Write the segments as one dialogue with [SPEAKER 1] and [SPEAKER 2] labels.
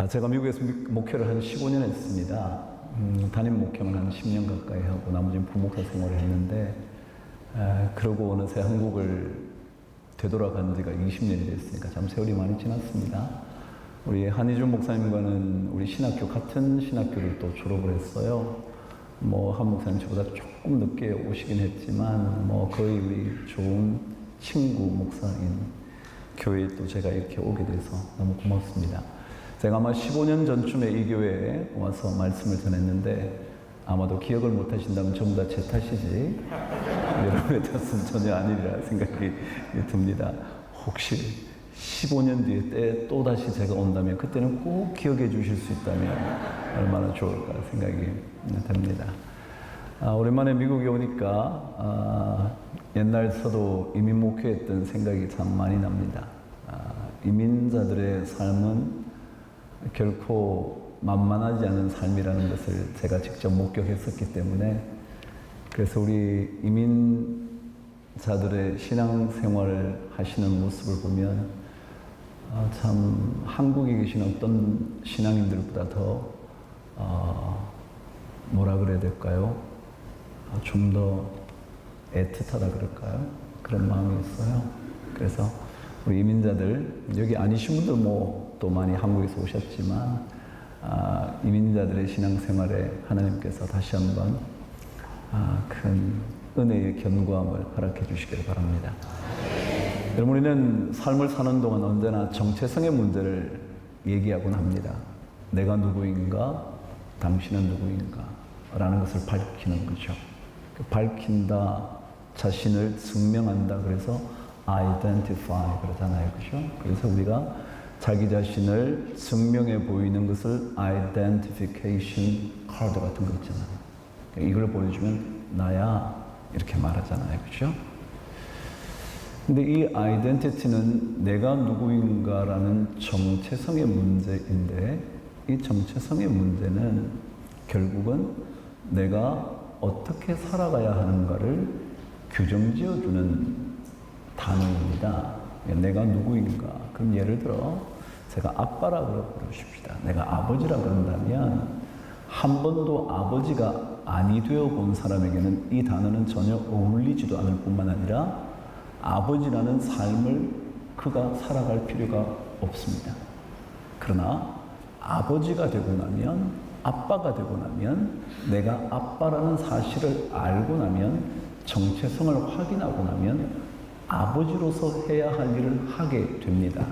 [SPEAKER 1] 제가 미국에서 목회를 한 15년 했습니다. 담임 목회만 한 10년 가까이 하고 나머지는 부목사 생활을 했는데, 그러고 어느새 한국을 되돌아간 지가 20년이 됐으니까 참 세월이 많이 지났습니다. 우리 한희준 목사님과는 우리 신학교, 같은 신학교를 또 졸업을 했어요. 한 목사님 저보다 조금 늦게 오시긴 했지만, 거의 우리 좋은 친구 목사인 교회에 또 제가 이렇게 오게 돼서 너무 고맙습니다. 제가 아마 15년 전쯤에 이 교회에 와서 말씀을 전했는데, 아마도 기억을 못 하신다면 전부 다 제 탓이지 여러분의 탓은 전혀 아니리라 생각이 듭니다. 혹시 15년 뒤에 때 또다시 제가 온다면 그때는 꼭 기억해 주실 수 있다면 얼마나 좋을까 생각이 듭니다. 오랜만에 미국에 오니까 옛날서도 이민 목회했던 생각이 참 많이 납니다. 이민자들의 삶은 결코 만만하지 않은 삶이라는 것을 제가 직접 목격했었기 때문에, 그래서 우리 이민자들의 신앙생활을 하시는 모습을 보면 참 한국에 계신 어떤 신앙인들보다 더 뭐라 그래야 될까요? 좀 더 애틋하다 그럴까요? 그런 마음이 있어요. 그래서 우리 이민자들, 여기 아니신 분들 또 많이 한국에서 오셨지만, 이민자들의 신앙생활에 하나님께서 다시 한번 큰 은혜의 견고함을 허락해 주시길 바랍니다. 여러분, 우리는 삶을 사는 동안 언제나 정체성의 문제를 얘기하곤 합니다. 내가 누구인가? 당신은 누구인가? 라는 것을 밝히는 거죠. 밝힌다, 자신을 증명한다. 그래서 identify 그러잖아요. 그죠? 그래서 우리가 자기 자신을 증명해 보이는 것을 identification card 같은 거 있잖아요. 이걸 보여주면 나야 이렇게 말하잖아요. 그죠? 근데 이 identity는 내가 누구인가라는 정체성의 문제인데, 이 정체성의 문제는 결국은 내가 어떻게 살아가야 하는가를 규정지어주는 단어입니다. 내가 누구인가? 그럼 예를 들어 제가 아빠라고 그러십시다. 내가 아버지라 그런다면, 한 번도 아버지가 아니 되어 본 사람에게는 이 단어는 전혀 어울리지도 않을 뿐만 아니라 아버지라는 삶을 그가 살아갈 필요가 없습니다. 그러나 아버지가 되고 나면, 아빠가 되고 나면, 내가 아빠라는 사실을 알고 나면, 정체성을 확인하고 나면 아버지로서 해야 할 일을 하게 됩니다.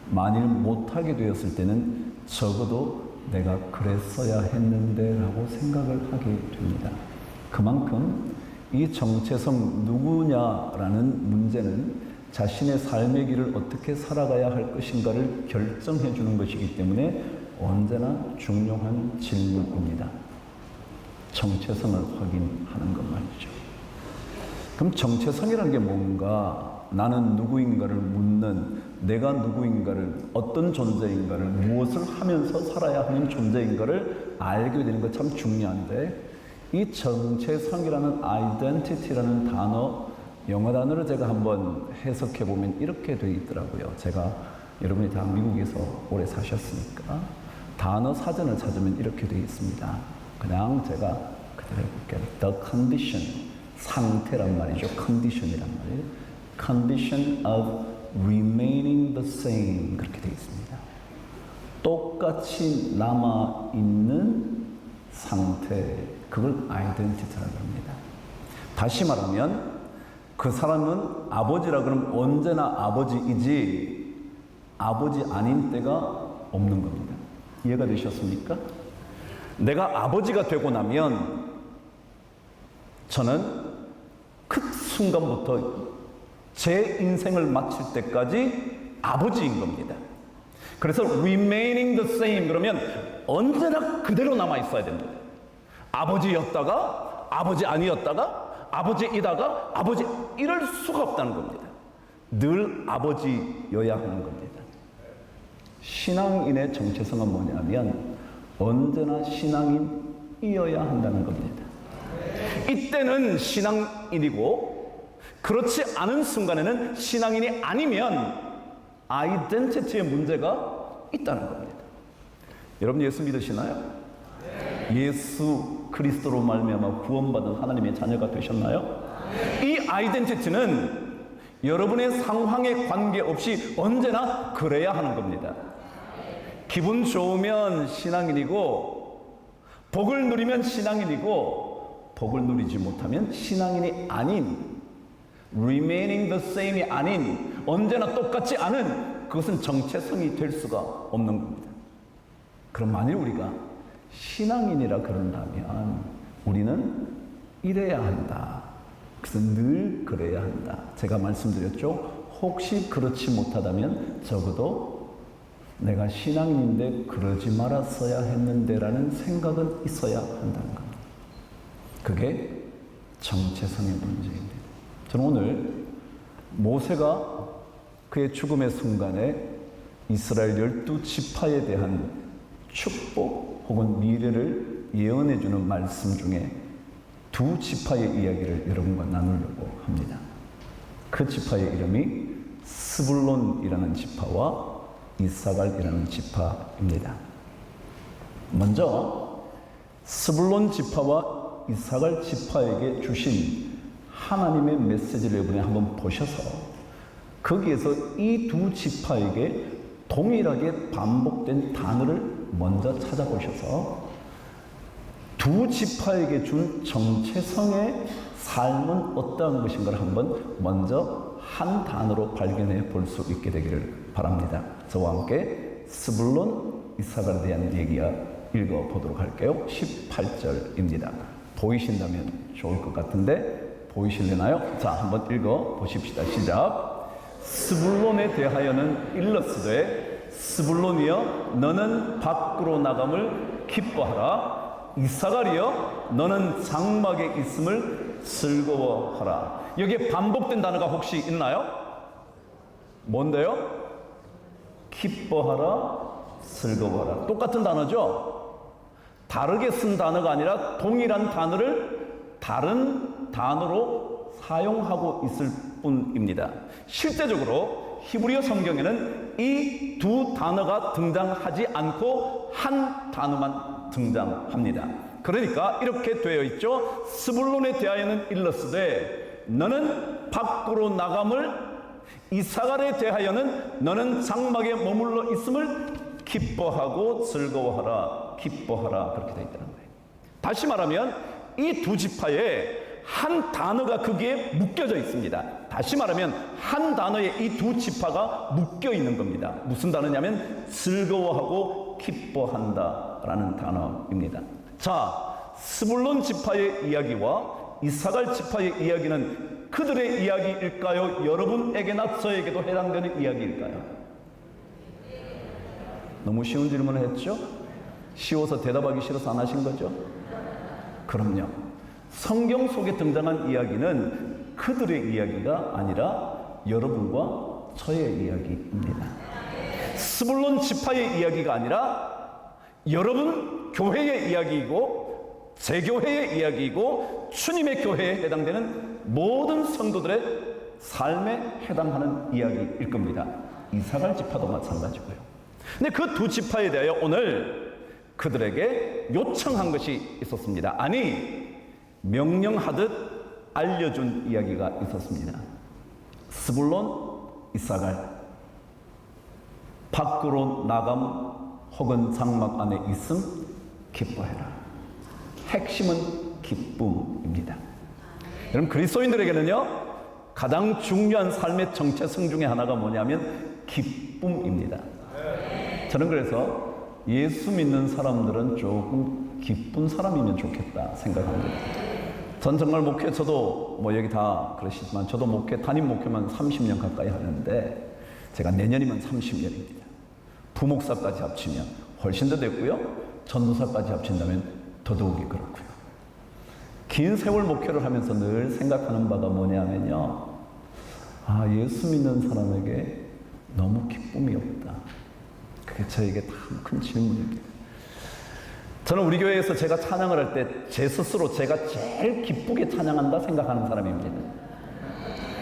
[SPEAKER 1] 만일 못하게 되었을 때는 적어도 내가 그랬어야 했는데 라고 생각을 하게 됩니다. 그만큼 이 정체성 누구냐라는 문제는 자신의 삶의 길을 어떻게 살아가야 할 것인가를 결정해 주는 것이기 때문에 언제나 중요한 질문입니다. 정체성을 확인하는 것 말이죠. 그럼 정체성이라는 게 뭔가? 나는 누구인가를 묻는, 내가 누구인가를, 어떤 존재인가를, 무엇을 하면서 살아야 하는 존재인가를 알게 되는 것 참 중요한데, 이 정체성이라는 identity라는 단어, 영어 단어를 제가 한번 해석해 보면 이렇게 되어 있더라고요. 제가, 여러분이 다 미국에서 오래 사셨으니까 단어 사전을 찾으면 이렇게 되어 있습니다. 그냥 제가 그대로 해볼게요. The condition, 상태란 말이죠. condition이란 말이에요. condition of remaining the same, 그렇게 되어 있습니다. 똑같이 남아있는 상태, 그걸 identity라고 합니다. 다시 말하면 그 사람은 아버지라 그러면 언제나 아버지이지 아버지 아닌 때가 없는 겁니다. 이해가 되셨습니까? 내가 아버지가 되고 나면 저는 그 순간부터 제 인생을 마칠 때까지 아버지인 겁니다. 그래서 remaining the same 그러면 언제나 그대로 남아 있어야 됩니다. 아버지였다가 아버지 아니었다가 아버지이다가 아버지, 이럴 수가 없다는 겁니다. 늘 아버지여야 하는 겁니다. 신앙인의 정체성은 뭐냐면 언제나 신앙인이어야 한다는 겁니다. 이때는 신앙인이고, 그렇지 않은 순간에는 신앙인이 아니면 아이덴티티의 문제가 있다는 겁니다. 여러분 예수 믿으시나요? 예수 그리스도로 말미암아 구원받은 하나님의 자녀가 되셨나요? 이 아이덴티티는 여러분의 상황에 관계없이 언제나 그래야 하는 겁니다. 기분 좋으면 신앙인이고, 복을 누리면 신앙인이고, 복을 누리지 못하면 신앙인이 아닌, remaining the same이 아닌, 언제나 똑같지 않은, 그것은 정체성이 될 수가 없는 겁니다. 그럼 만일 우리가 신앙인이라 그런다면 우리는 이래야 한다. 그래서 늘 그래야 한다. 제가 말씀드렸죠. 혹시 그렇지 못하다면 적어도 내가 신앙인인데 그러지 말았어야 했는데 라는 생각은 있어야 한다는 겁니다. 그게 정체성의 문제입니다. 저는 오늘 모세가 그의 죽음의 순간에 이스라엘 12지파에 대한 축복 혹은 미래를 예언해 주는 말씀 중에 두 지파의 이야기를 여러분과 나누려고 합니다. 그 지파의 이름이 스불론이라는 지파와 이사갈이라는 지파입니다. 먼저 스불론 지파와 이사갈 지파에게 주신 하나님의 메시지를 이번에 한번 보셔서 거기에서 이 두 지파에게 동일하게 반복된 단어를 먼저 찾아보셔서 두 지파에게 준 정체성의 삶은 어떠한 것인가를 한번 먼저 한 단어로 발견해 볼 수 있게 되기를 바랍니다. 저와 함께 스불론 이사갈에 대한 얘기 읽어보도록 할게요. 18절입니다. 보이신다면 좋을 것 같은데 보이실래나요? 자, 한번 읽어보십시다. 시작. 스불론에 대하여는 일러스되 스불론이여 너는 밖으로 나감을 기뻐하라. 이사갈이여 너는 장막에 있음을 즐거워하라. 여기에 반복된 단어가 혹시 있나요? 뭔데요? 기뻐하라, 즐거워하라. 똑같은 단어죠? 다르게 쓴 단어가 아니라 동일한 단어를 다른 단어로 사용하고 있을 뿐입니다. 실제적으로 히브리어 성경에는 이 두 단어가 등장하지 않고 한 단어만 등장합니다. 그러니까 이렇게 되어 있죠. 스불론에 대하여는 일러스되 너는 밖으로 나감을, 이사갈에 대하여는 너는 장막에 머물러 있음을 기뻐하고 즐거워하라. 기뻐하라. 그렇게 되어 있다는 거예요. 다시 말하면 이 두 지파에 한 단어가 거기에 묶여져 있습니다. 다시 말하면 한 단어에 이 두 지파가 묶여 있는 겁니다. 무슨 단어냐면 즐거워하고 기뻐한다 라는 단어입니다. 자, 스불론 지파의 이야기와 이사갈 지파의 이야기는 그들의 이야기일까요? 여러분에게나 저에게도 해당되는 이야기일까요? 너무 쉬운 질문을 했죠? 쉬워서 대답하기 싫어서 안 하신 거죠? 그럼요. 성경 속에 등장한 이야기는 그들의 이야기가 아니라 여러분과 저의 이야기입니다. 스불론 지파의 이야기가 아니라 여러분 교회의 이야기이고 제 교회의 이야기이고 주님의 교회에 해당되는 모든 성도들의 삶에 해당하는 이야기일 겁니다. 이사갈 지파도 마찬가지고요. 근데 그 두 지파에 대하여 오늘 그들에게 요청한 것이 있었습니다. 아니, 명령하듯 알려준 이야기가 있었습니다. 스불론, 이사갈, 밖으로 나감 혹은 장막 안에 있음 기뻐해라. 핵심은 기쁨입니다. 여러분, 그리스도인들에게는요 가장 중요한 삶의 정체성 중에 하나가 뭐냐면 기쁨입니다. 저는 그래서 예수 믿는 사람들은 조금 기쁜 사람이면 좋겠다 생각합니다. 전 정말 목회, 저도 뭐 여기 다 그러시지만 저도 목회, 담임 목회만 30년 가까이 하는데 제가 내년이면 30년입니다. 부목사까지 합치면 훨씬 더 됐고요. 전도사까지 합친다면 더더욱이 그렇고요. 긴 세월 목회를 하면서 늘 생각하는 바가 뭐냐면요. 아, 예수 믿는 사람에게 너무 기쁨이 없다. 그게 저에게 참 큰 질문입니다. 저는 우리 교회에서 제가 찬양을 할 때 제 스스로 제가 제일 기쁘게 찬양한다 생각하는 사람입니다.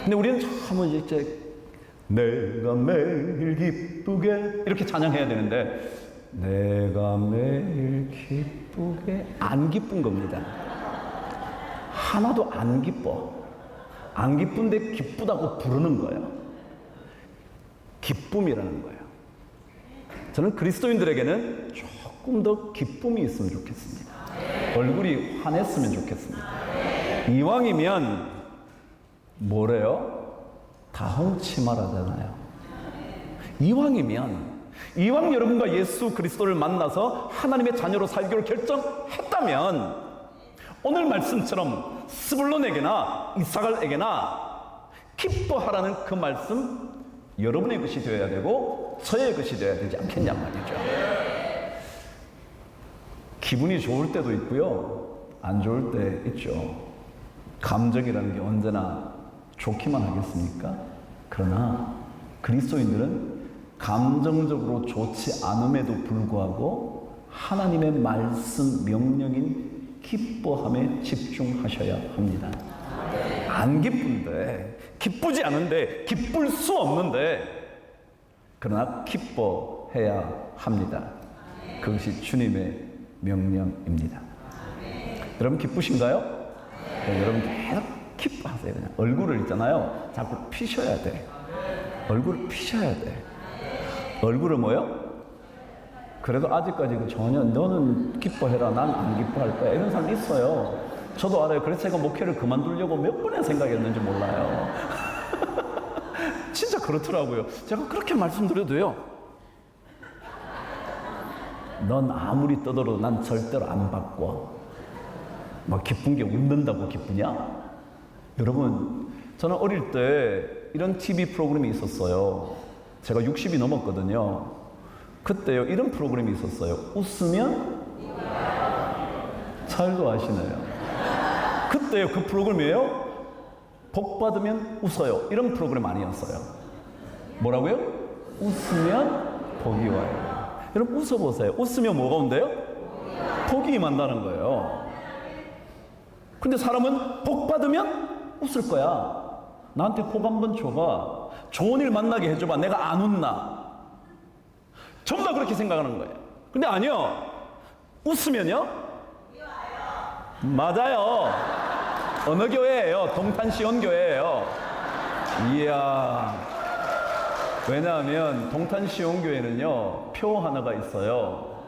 [SPEAKER 1] 근데 우리는 참 이제 내가 매일 기쁘게 이렇게 찬양해야 되는데 내가 매일 기쁘게 안 기쁜 겁니다. 하나도 안 기뻐. 안 기쁜데 기쁘다고 부르는 거예요. 기쁨이라는 거예요. 저는 그리스도인들에게는 조금 더 기쁨이 있으면 좋겠습니다. 얼굴이 환했으면 좋겠습니다. 이왕이면 뭐래요? 다홍치마라잖아요. 이왕 여러분과 예수 그리스도를 만나서 하나님의 자녀로 살기로 결정했다면 오늘 말씀처럼 스불론에게나 이사갈에게나 기뻐하라는 그 말씀 여러분의 것이 되어야 되고 저의 것이 되어야 되지 않겠냐 말이죠. 기분이 좋을 때도 있고요, 안 좋을 때 있죠. 감정이라는 게 언제나 좋기만 하겠습니까? 그러나 그리스도인들은 감정적으로 좋지 않음에도 불구하고 하나님의 말씀 명령인 기뻐함에 집중하셔야 합니다. 안 기쁜데, 기쁘지 않은데, 기쁠 수 없는데, 그러나 기뻐해야 합니다. 그것이 주님의 명령입니다. 여러분 기쁘신가요? 네, 여러분 계속 기뻐하세요. 그냥 얼굴을 있잖아요, 자꾸 피셔야 돼. 얼굴을 피셔야 돼. 얼굴을 뭐요? 그래도 아직까지 전혀 너는 기뻐해라, 난 안 기뻐할 거야, 이런 사람 있어요. 저도 알아요. 그래서 제가 목회를 그만두려고 몇 번의 생각이었는지 몰라요. 진짜 그렇더라고요. 제가 그렇게 말씀드려도요, 넌 아무리 떠들어도 난 절대로 안 바꿔. 막 기쁜 게 웃는다고 기쁘냐? 여러분, 저는 어릴 때 이런 TV 프로그램이 있었어요. 제가 60이 넘었거든요. 그때요, 이런 프로그램이 있었어요. 웃으면 잘도 아시네요. 그때요, 그 프로그램이에요. 복 받으면 웃어요. 이런 프로그램 아니었어요. 뭐라고요? 웃으면 복이 와요. 여러분 웃어보세요. 웃으면 뭐가 온대요? 복이 임한다는 거예요. 근데 사람은 복 받으면 웃을 거야. 나한테 복 한번 줘봐. 좋은 일 만나게 해줘봐. 내가 안 웃나? 전부 다 그렇게 생각하는 거예요. 근데 아니요. 웃으면요? 맞아요. 어느 교회예요? 동탄시온교회예요. 이야. 왜냐하면 동탄시온교회는요, 표 하나가 있어요.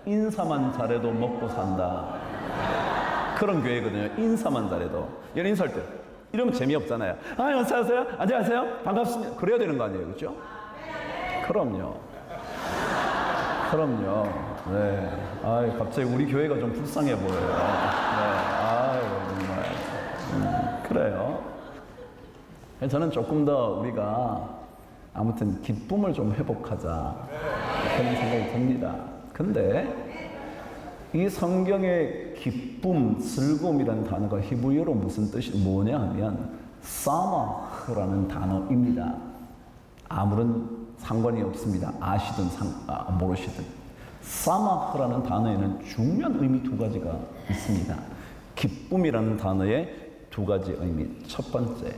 [SPEAKER 1] 인사만 잘해도 먹고 산다. 그런 교회거든요. 인사만 잘해도. 여러분 인사할 때 이러면 재미없잖아요. 아, 어서오세요. 안녕하세요. 반갑습니다. 그래야 되는 거 아니에요, 그렇죠? 그럼요. 네. 아, 갑자기 우리 교회가 좀 불쌍해 보여요. 네. 아유, 정말. 그래요. 저는 조금 더 우리가 아무튼 기쁨을 좀 회복하자, 그런 생각이 듭니다. 근데 이 성경의 기쁨, 즐거움이라는 단어가 히브리어로 무슨 뜻이 뭐냐 하면 사마흐라는 단어입니다. 아무런 상관이 없습니다. 아시든 모르시든. 사마흐라는 단어에는 중요한 의미 두 가지가 있습니다. 기쁨이라는 단어의 두 가지 의미. 첫 번째,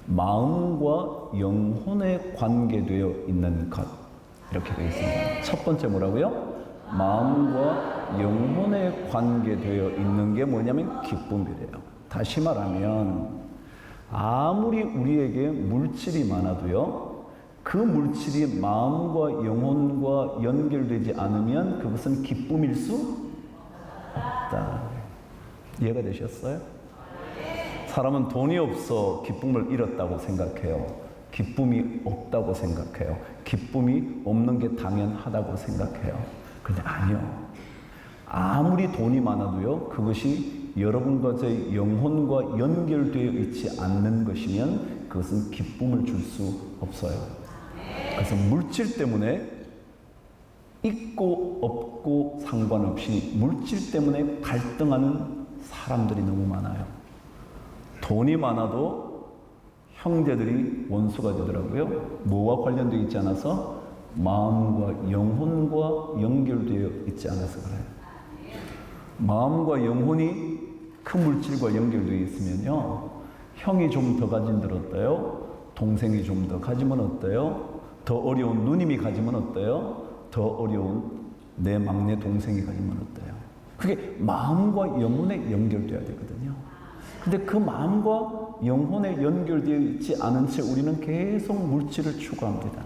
[SPEAKER 1] 마음과 영혼에 관계되어 있는 것. 이렇게 되어 있습니다. 첫 번째 뭐라고요? 마음과 영혼에 관계되어 있는 게 뭐냐면 기쁨이래요. 다시 말하면 아무리 우리에게 물질이 많아도요, 그 물질이 마음과 영혼과 연결되지 않으면 그것은 기쁨일 수 없다. 이해가 되셨어요? 사람은 돈이 없어 기쁨을 잃었다고 생각해요. 기쁨이 없다고 생각해요. 기쁨이 없는 게 당연하다고 생각해요. 근데 아니요. 아무리 돈이 많아도요, 그것이 여러분과 제 영혼과 연결되어 있지 않는 것이면 그것은 기쁨을 줄 수 없어요. 그래서 물질 때문에 있고 없고 상관없이 물질 때문에 갈등하는 사람들이 너무 많아요. 돈이 많아도 형제들이 원수가 되더라고요. 뭐와 관련되어 있지 않아서? 마음과 영혼과 연결되어 있지 않아서 그래요. 마음과 영혼이 큰 물질과 연결되어 있으면요, 형이 좀 더 가진들 어때요? 동생이 좀 더 가지면 어때요? 더 어려운 누님이 가지면 어때요? 더 어려운 내 막내 동생이 가지면 어때요? 그게 마음과 영혼에 연결돼야 되거든요. 근데 그 마음과 영혼에 연결되어 있지 않은 채 우리는 계속 물질을 추구합니다.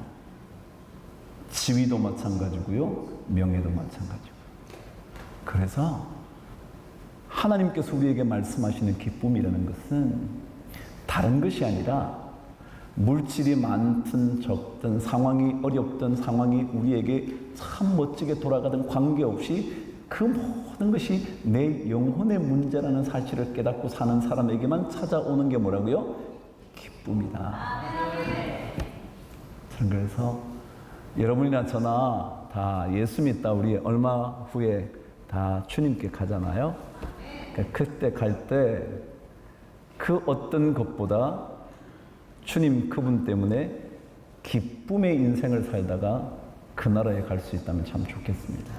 [SPEAKER 1] 지위도 마찬가지고요, 명예도 마찬가지고. 그래서 하나님께서 우리에게 말씀하시는 기쁨이라는 것은 다른 것이 아니라 물질이 많든 적든 상황이 어렵든 상황이 우리에게 참 멋지게 돌아가든 관계없이 그 모든 것이 내 영혼의 문제라는 사실을 깨닫고 사는 사람에게만 찾아오는 게 뭐라고요? 기쁨이다. 그래서 여러분이나 저나 다 예수 믿다 우리 얼마 후에 다 주님께 가잖아요. 그러니까 그때 갈 때 그 어떤 것보다 주님 그분 때문에 기쁨의 인생을 살다가 그 나라에 갈 수 있다면 참 좋겠습니다.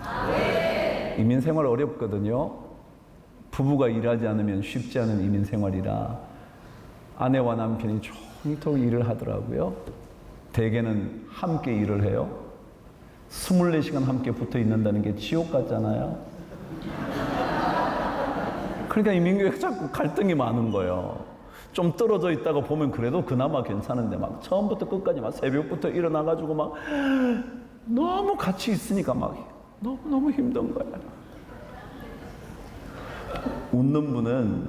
[SPEAKER 1] 이민생활 어렵거든요. 부부가 일하지 않으면 쉽지 않은 이민생활이라 아내와 남편이 종토록 일을 하더라고요. 대개는 함께 일을 해요. 24시간 함께 붙어 있는다는 게 지옥 같잖아요. 그러니까 이민교회가 자꾸 갈등이 많은 거예요. 좀 떨어져 있다가 보면 그래도 그나마 괜찮은데 막 처음부터 끝까지 막 새벽부터 일어나가지고 막 너무 같이 있으니까 막 너무 힘든 거야. 웃는 분은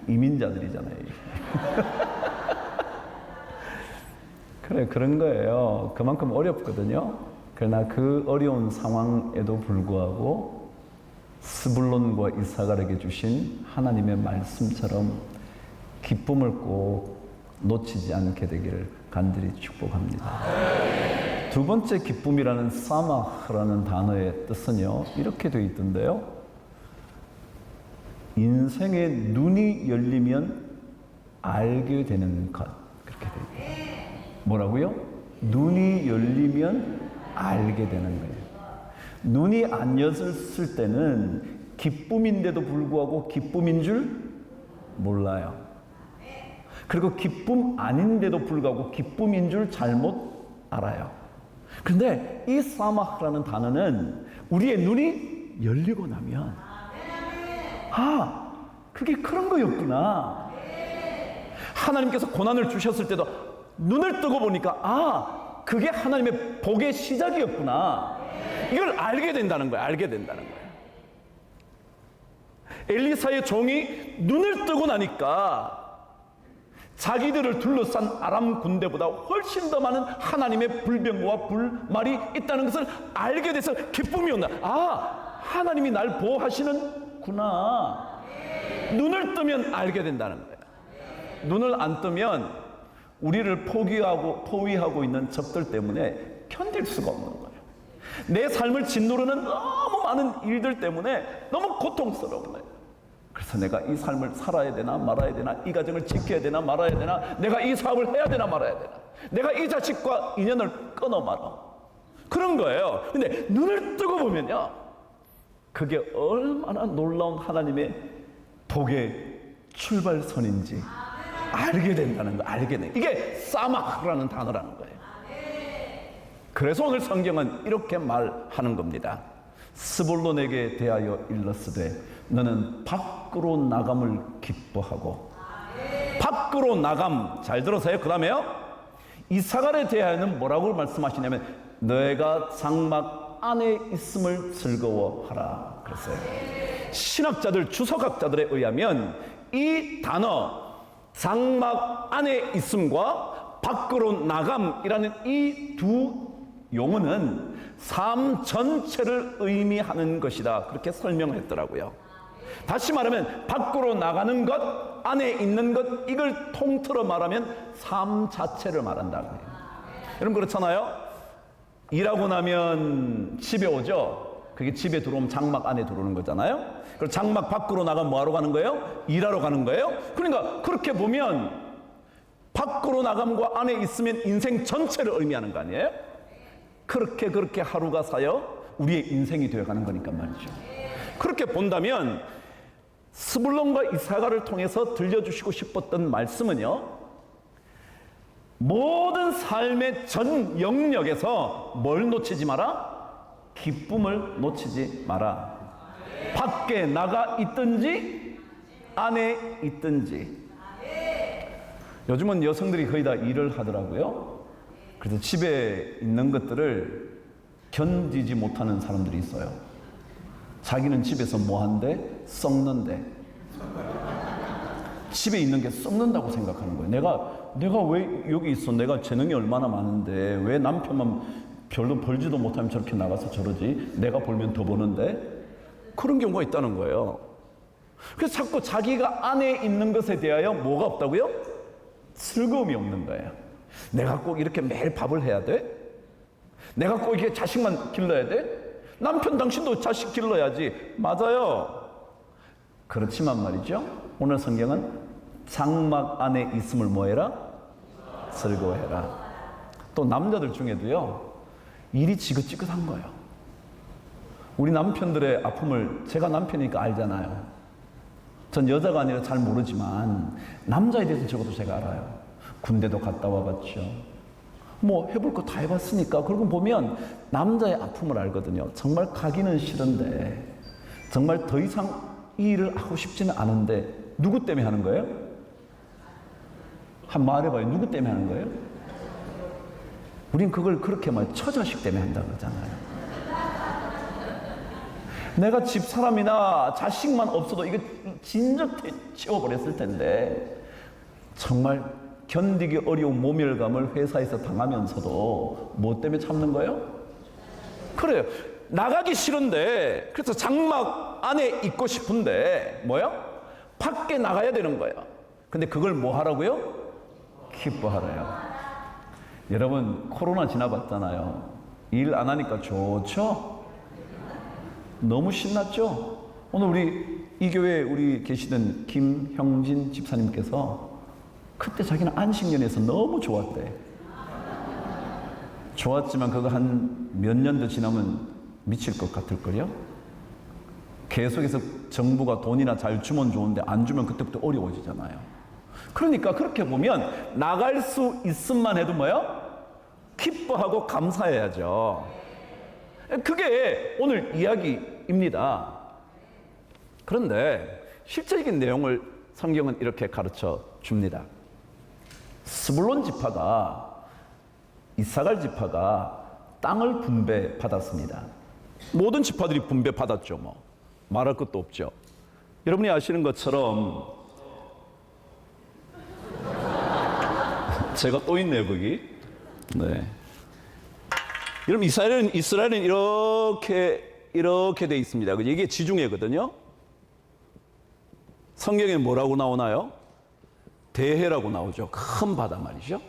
[SPEAKER 1] 이민자들이잖아요. 그래 그런 거예요. 그만큼 어렵거든요. 그러나 그 어려운 상황에도 불구하고 스불론과 이사갈에게 주신 하나님의 말씀처럼 기쁨을 꼭 놓치지 않게 되기를 간절히 축복합니다. 두 번째 기쁨이라는 사마흐라는 단어의 뜻은요, 이렇게 되어 있던데요. 인생의 눈이 열리면 알게 되는 것. 그렇게 되어 있어요. 뭐라고요? 눈이 열리면 알게 되는 거예요. 눈이 안 열렸을 때는 기쁨인데도 불구하고 기쁨인 줄 몰라요. 그리고 기쁨 아닌데도 불구하고 기쁨인 줄 잘못 알아요. 그런데 이 사마흐라는 단어는 우리의 눈이 열리고 나면 그게 그런 거였구나. 하나님께서 고난을 주셨을 때도 눈을 뜨고 보니까 그게 하나님의 복의 시작이었구나. 이걸 알게 된다는 거예요. 알게 된다는 거예요. 엘리사의 종이 눈을 뜨고 나니까 자기들을 둘러싼 아람 군대보다 훨씬 더 많은 하나님의 불병과 불말이 있다는 것을 알게 돼서 기쁨이 온다. 하나님이 날 보호하시는구나. 눈을 뜨면 알게 된다는 거예요. 눈을 안 뜨면 우리를 포위하고 있는 적들 때문에 견딜 수가 없는 거예요. 내 삶을 짓누르는 너무 많은 일들 때문에 너무 고통스러운 거예요. 그래서 내가 이 삶을 살아야 되나 말아야 되나, 이 가정을 지켜야 되나 말아야 되나, 내가 이 사업을 해야 되나 말아야 되나, 내가 이 자식과 인연을 끊어 말아, 그런 거예요. 근데 눈을 뜨고 보면요, 그게 얼마나 놀라운 하나님의 복의 출발선인지 알게 된다는 거. 알게 돼. 이게 사마흐라는 단어라는 거예요. 그래서 오늘 성경은 이렇게 말하는 겁니다. 스불론에게 대하여 일렀으되 너는 밖으로 나감을 기뻐하고. 밖으로 나감, 잘 들으세요. 그 다음에요, 이사갈에 대하여는 뭐라고 말씀하시냐면 너희가 장막 안에 있음을 즐거워하라 그랬어요. 신학자들, 주석학자들에 의하면 이 단어 장막 안에 있음과 밖으로 나감이라는 이 두 용어는 삶 전체를 의미하는 것이다, 그렇게 설명했더라고요. 다시 말하면 밖으로 나가는 것, 안에 있는 것, 이걸 통틀어 말하면 삶 자체를 말한다는 거예요. 여러분 그렇잖아요. 일하고 나면 집에 오죠. 그게 집에 들어오면 장막 안에 들어오는 거잖아요. 그리고 장막 밖으로 나가면 뭐하러 가는 거예요? 일하러 가는 거예요. 그러니까 그렇게 보면 밖으로 나감과 안에 있으면 인생 전체를 의미하는 거 아니에요? 그렇게 하루가 쌓여 우리의 인생이 되어가는 거니까 말이죠. 그렇게 본다면 스불론과 이사갈을 통해서 들려주시고 싶었던 말씀은요, 모든 삶의 전 영역에서 뭘 놓치지 마라? 기쁨을 놓치지 마라. 밖에 나가 있든지 안에 있든지. 요즘은 여성들이 거의 다 일을 하더라고요. 그래서 집에 있는 것들을 견디지 못하는 사람들이 있어요. 자기는 집에서 뭐 한대? 썩는데. 집에 있는 게 썩는다고 생각하는 거예요. 내가 왜 여기 있어? 내가 재능이 얼마나 많은데 왜 남편만 별로 벌지도 못하면 저렇게 나가서 저러지? 내가 벌면 더 버는데? 그런 경우가 있다는 거예요. 그래서 자꾸 자기가 안에 있는 것에 대하여 뭐가 없다고요? 즐거움이 없는 거예요. 내가 꼭 이렇게 매일 밥을 해야 돼? 내가 꼭 이렇게 자식만 길러야 돼? 남편 당신도 자식 길러야지. 맞아요. 그렇지만 말이죠. 오늘 성경은 장막 안에 있음을 뭐해라? 즐거워해라. 또 남자들 중에도요. 일이 지긋지긋한 거예요. 우리 남편들의 아픔을 제가 남편이니까 알잖아요. 전 여자가 아니라 잘 모르지만 남자에 대해서 적어도 제가 알아요. 군대도 갔다 와봤죠. 뭐 해볼 거 다 해봤으니까. 그러고 보면 남자의 아픔을 알거든요. 정말 가기는 싫은데 정말 더 이상 이 일을 하고 싶지는 않은데 누구 때문에 하는 거예요? 한 말해봐요. 누구 때문에 하는 거예요? 우린 그걸 그렇게 말 처자식 때문에 한다고 그러잖아요. 내가 집사람이나 자식만 없어도 이거 진작 치워버렸을 텐데 정말 견디기 어려운 모멸감을 회사에서 당하면서도 뭐 때문에 참는 거예요? 그래요. 나가기 싫은데 그래서 장막 안에 있고 싶은데 뭐요? 밖에 나가야 되는 거예요. 근데 그걸 뭐 하라고요? 기뻐하래요. 여러분 코로나 지나봤잖아요. 일 안 하니까 좋죠? 너무 신났죠? 오늘 우리 이 교회에 우리 계시던 김형진 집사님께서 그때 자기는 안식년에서 너무 좋았대. 좋았지만 그거 한 몇 년도 지나면 미칠 것 같을걸요? 계속해서 정부가 돈이나 잘 주면 좋은데 안 주면 그때부터 어려워지잖아요. 그러니까 그렇게 보면 나갈 수 있음만 해도 뭐요? 기뻐하고 감사해야죠. 그게 오늘 이야기입니다. 그런데 실제적인 내용을 성경은 이렇게 가르쳐 줍니다. 스불론 지파가 이사갈 지파가 땅을 분배받았습니다. 모든 지파들이 분배받았죠. 뭐 말할 것도 없죠. 여러분이 아시는 것처럼 제가 또 있네요 거기. 네. 여러분 이스라엘은 이렇게 돼 있습니다. 이게 지중해거든요. 성경에 뭐라고 나오나요? 대해라고 나오죠. 큰 바다 말이죠.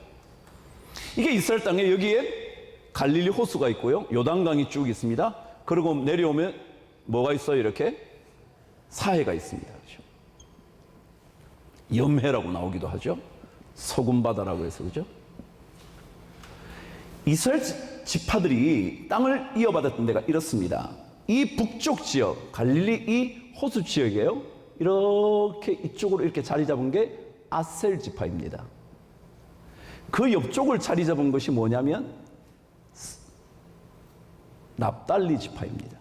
[SPEAKER 1] 이게 이스라엘 땅에 여기에 갈릴리 호수가 있고요. 요단강이 쭉 있습니다. 그리고 내려오면 뭐가 있어요? 이렇게 사해가 있습니다. 그렇죠? 염해라고 나오기도 하죠. 소금 바다라고 해서 그죠? 이스라엘 지파들이 땅을 이어받았던 데가 이렇습니다. 이 북쪽 지역, 갈릴리 이 호수 지역이에요. 이렇게 이쪽으로 이렇게 자리 잡은 게 아셀 지파입니다. 그 옆쪽을 자리 잡은 것이 뭐냐면 납달리 지파입니다.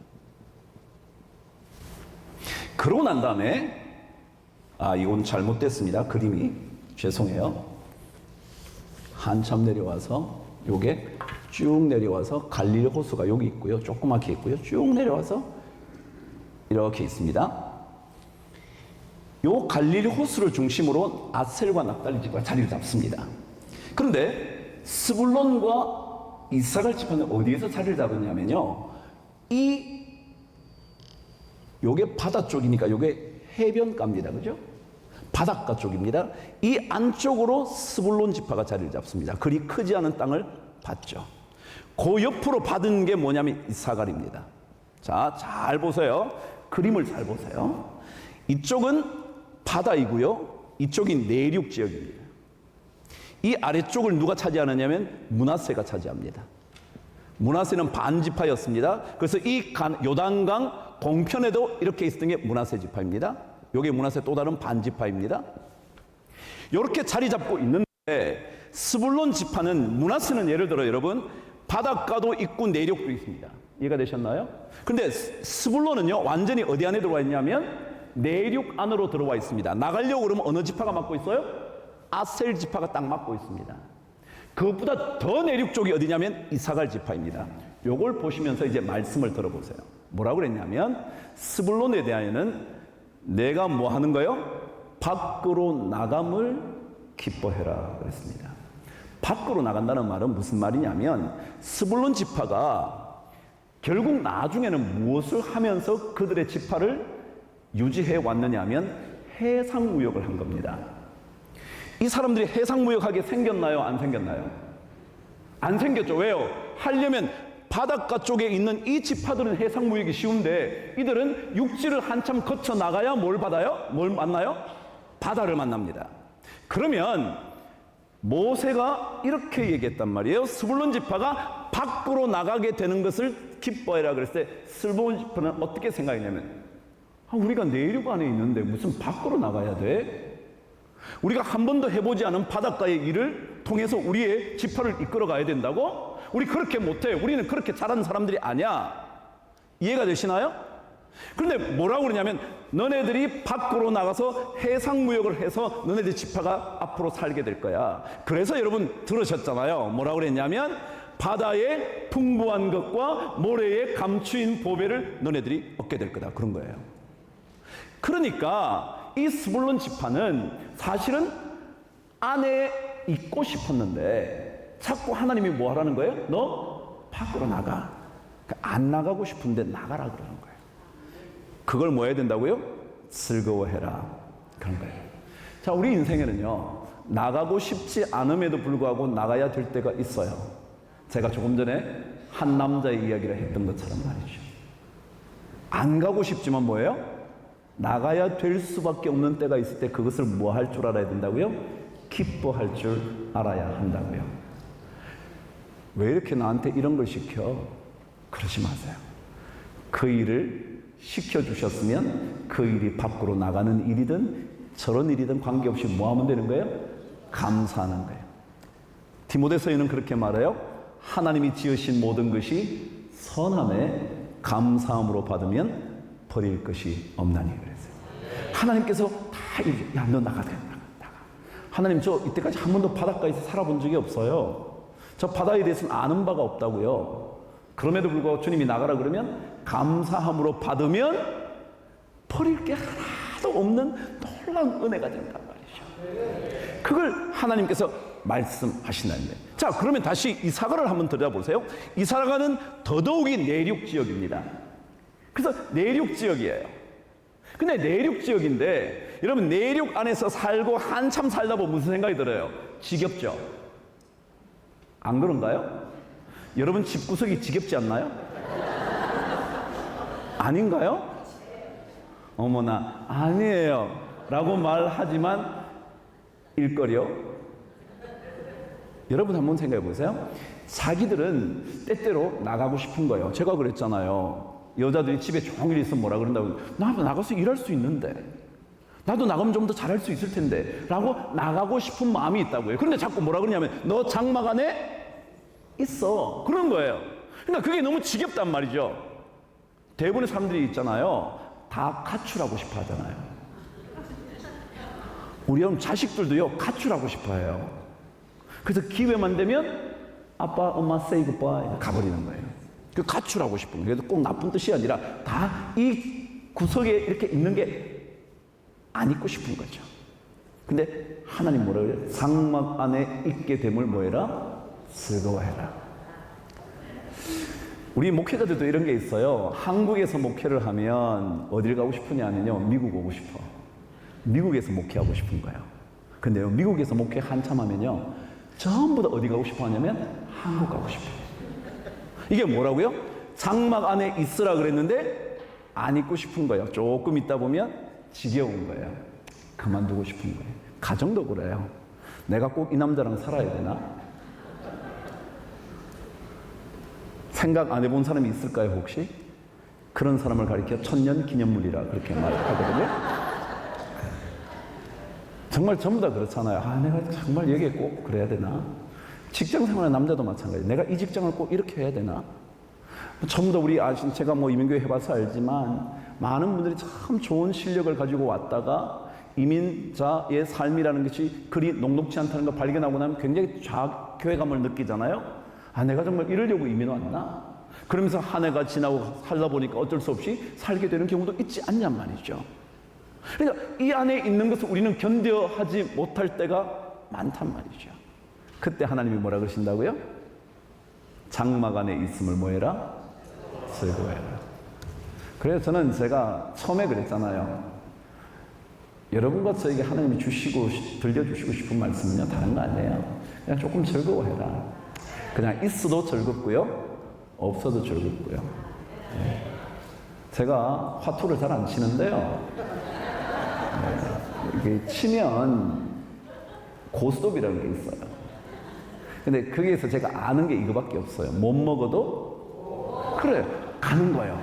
[SPEAKER 1] 그러고 난 다음에 이건 잘못됐습니다. 그림이 죄송해요. 한참 내려와서 요게 쭉 내려와서 갈릴리 호수가 여기 있고요. 조그맣게 있고요. 쭉 내려와서 이렇게 있습니다. 요 갈릴리 호수를 중심으로 아셀과 납달리 지파가 자리를 잡습니다. 그런데 스불론과 이사갈 지파는 어디에서 자리를 잡았냐면요. 요게 바다 쪽이니까 요게 해변가입니다. 그죠? 바닷가 쪽입니다. 이 안쪽으로 스불론 지파가 자리를 잡습니다. 그리 크지 않은 땅을 받죠. 그 옆으로 받은 게 뭐냐면 이사갈입니다. 자, 잘 보세요. 그림을 잘 보세요. 이쪽은 바다이고요. 이쪽이 내륙 지역입니다. 이 아래쪽을 누가 차지하느냐면 므낫세가 차지합니다. 므낫세는 반지파였습니다. 그래서 이 요단강 동편에도 이렇게 있었던 게 므낫세 지파입니다. 여기 므낫세 또 다른 반지파입니다. 이렇게 자리 잡고 있는데 스불론 지파는 므낫세는 예를 들어 여러분 바닷가도 있고 내륙도 있습니다. 이해가 되셨나요? 근데 스불론은요, 완전히 어디 안에 들어와 있냐면 내륙 안으로 들어와 있습니다. 나가려고 그러면 어느 지파가 맡고 있어요? 아셀 지파가 딱 맡고 있습니다. 그것보다 더 내륙 쪽이 어디냐면 이사갈 지파입니다. 요걸 보시면서 이제 말씀을 들어보세요. 뭐라고 그랬냐면 스불론에 대하여는 내가 뭐 하는 거요? 밖으로 나감을 기뻐해라 그랬습니다. 밖으로 나간다는 말은 무슨 말이냐면 스불론 지파가 결국 나중에는 무엇을 하면서 그들의 지파를 유지해 왔느냐 하면 해상무역을 한 겁니다. 이 사람들이 해상무역하게 생겼나요? 안 생겼나요? 안 생겼죠. 왜요? 하려면 바닷가 쪽에 있는 이 지파들은 해상무역이 쉬운데 이들은 육지를 한참 거쳐 나가야 뭘 받아요? 뭘 만나요? 바다를 만납니다. 그러면 모세가 이렇게 얘기했단 말이에요. 스불론 지파가 밖으로 나가게 되는 것을 기뻐해라 그랬을 때 스불론 지파는 어떻게 생각했냐면 우리가 내륙 안에 있는데 무슨 밖으로 나가야 돼? 우리가 한 번도 해보지 않은 바닷가의 일을 통해서 우리의 지파를 이끌어 가야 된다고? 우리 그렇게 못해. 우리는 그렇게 잘하는 사람들이 아니야. 이해가 되시나요? 그런데 뭐라고 그러냐면 너네들이 밖으로 나가서 해상무역을 해서 너네들 지파가 앞으로 살게 될 거야. 그래서 여러분 들으셨잖아요. 뭐라고 그랬냐면 바다의 풍부한 것과 모래의 감추인 보배를 너네들이 얻게 될 거다. 그런 거예요. 그러니까 이 스불론 지파는 사실은 안에 있고 싶었는데 자꾸 하나님이 뭐 하라는 거예요? 너 밖으로 나가. 그러니까 안 나가고 싶은데 나가라 그러는 거예요. 그걸 뭐 해야 된다고요? 즐거워해라. 그런 거예요. 자, 우리 인생에는요, 나가고 싶지 않음에도 불구하고 나가야 될 때가 있어요. 제가 조금 전에 한 남자의 이야기를 했던 것처럼 말이죠. 안 가고 싶지만 뭐예요? 나가야 될 수밖에 없는 때가 있을 때 그것을 뭐 할 줄 알아야 된다고요? 기뻐할 줄 알아야 한다고요. 왜 이렇게 나한테 이런 걸 시켜? 그러지 마세요. 그 일을 시켜주셨으면 그 일이 밖으로 나가는 일이든 저런 일이든 관계없이 뭐 하면 되는 거예요? 감사하는 거예요. 디모데서에는 그렇게 말해요. 하나님이 지으신 모든 것이 선함에 감사함으로 받으면 버릴 것이 없나니 그랬어요. 하나님께서 다 이렇게 야, 너 나가. 하나님 저 이때까지 한 번도 바닷가에서 살아본 적이 없어요. 저 바다에 대해서는 아는 바가 없다고요. 그럼에도 불구하고 주님이 나가라 그러면 감사함으로 받으면 버릴 게 하나도 없는 놀라운 은혜가 된단 말이죠. 그걸 하나님께서 말씀하신다는 거예요. 자, 그러면 다시 이사가를 한번 들여다보세요. 이사가는 더더욱이 내륙 지역입니다. 그래서 내륙 지역이에요. 근데 내륙 지역인데 여러분 내륙 안에서 살고 한참 살다 보면 무슨 생각이 들어요? 지겹죠? 안 그런가요? 여러분 집구석이 지겹지 않나요? 아닌가요? 어머나 아니에요 라고 말하지만 일거리요. 여러분 한번 생각해 보세요. 자기들은 때때로 나가고 싶은 거예요. 제가 그랬잖아요. 여자들이 집에 종일 있으면 뭐라 그런다고. 나도 나가서 일할 수 있는데 나도 나가면 좀 더 잘할 수 있을 텐데 라고 나가고 싶은 마음이 있다고요. 그런데 자꾸 뭐라 그러냐면 너 장막 안에 있어 그런 거예요. 그러니까 그게 너무 지겹단 말이죠. 대부분의 사람들이 있잖아요. 다 가출하고 싶어 하잖아요. 우리 형 자식들도요 가출하고 싶어 해요. 그래서 기회만 되면 아빠 엄마 say goodbye 가버리는 거예요. 그 가출하고 싶은 거예요. 그래도 꼭 나쁜 뜻이 아니라 다 이 구석에 이렇게 있는 게 안 있고 싶은 거죠. 근데 하나님 뭐라 그래요? 장막 안에 있게 됨을 뭐해라? 즐거워해라. 우리 목회자들도 이런 게 있어요. 한국에서 목회를 하면 어딜 가고 싶으냐면요 미국 오고 싶어. 미국에서 목회하고 싶은 거예요. 근데요 미국에서 목회 한참 하면요 전부 다 어디 가고 싶어 하냐면 한국 가고 싶어. 이게 뭐라고요? 장막 안에 있으라 그랬는데 안 있고 싶은 거예요. 조금 있다 보면 지겨운 거예요. 그만두고 싶은 거예요. 가정도 그래요. 내가 꼭 이 남자랑 살아야 되나? 생각 안 해본 사람이 있을까요 혹시? 그런 사람을 가리켜 천년기념물이라 그렇게 말하거든요. 정말 전부 다 그렇잖아요. 아, 내가 정말 여기에 꼭 그래야 되나? 직장 생활하는 남자도 마찬가지예요. 내가 이 직장을 꼭 이렇게 해야 되나? 전부 다 우리 제가 뭐 이민교회 해봐서 알지만 많은 분들이 참 좋은 실력을 가지고 왔다가 이민자의 삶이라는 것이 그리 녹록지 않다는 걸 발견하고 나면 굉장히 자괴감을 느끼잖아요. 아, 내가 정말 이러려고 이민 왔나? 그러면서 한 해가 지나고 살다 보니까 어쩔 수 없이 살게 되는 경우도 있지 않냔 말이죠. 그러니까 이 안에 있는 것을 우리는 견뎌하지 못할 때가 많단 말이죠. 그때 하나님이 뭐라 그러신다고요? 장막 안에 있음을 뭐해라? 즐거워해라. 그래서 저는 제가 처음에 그랬잖아요. 여러분과 저에게 하나님이 주시고 들려주시고 싶은 말씀은요, 다른 거 아니에요. 그냥 조금 즐거워해라. 그냥 있어도 즐겁고요, 없어도 즐겁고요. 네. 제가 화투를 잘 안 치는데요, 이게 치면 고스톱이라는 게 있어요. 근데 거기에서 제가 아는 게 이거밖에 없어요. 못 먹어도 그래 가는 거예요.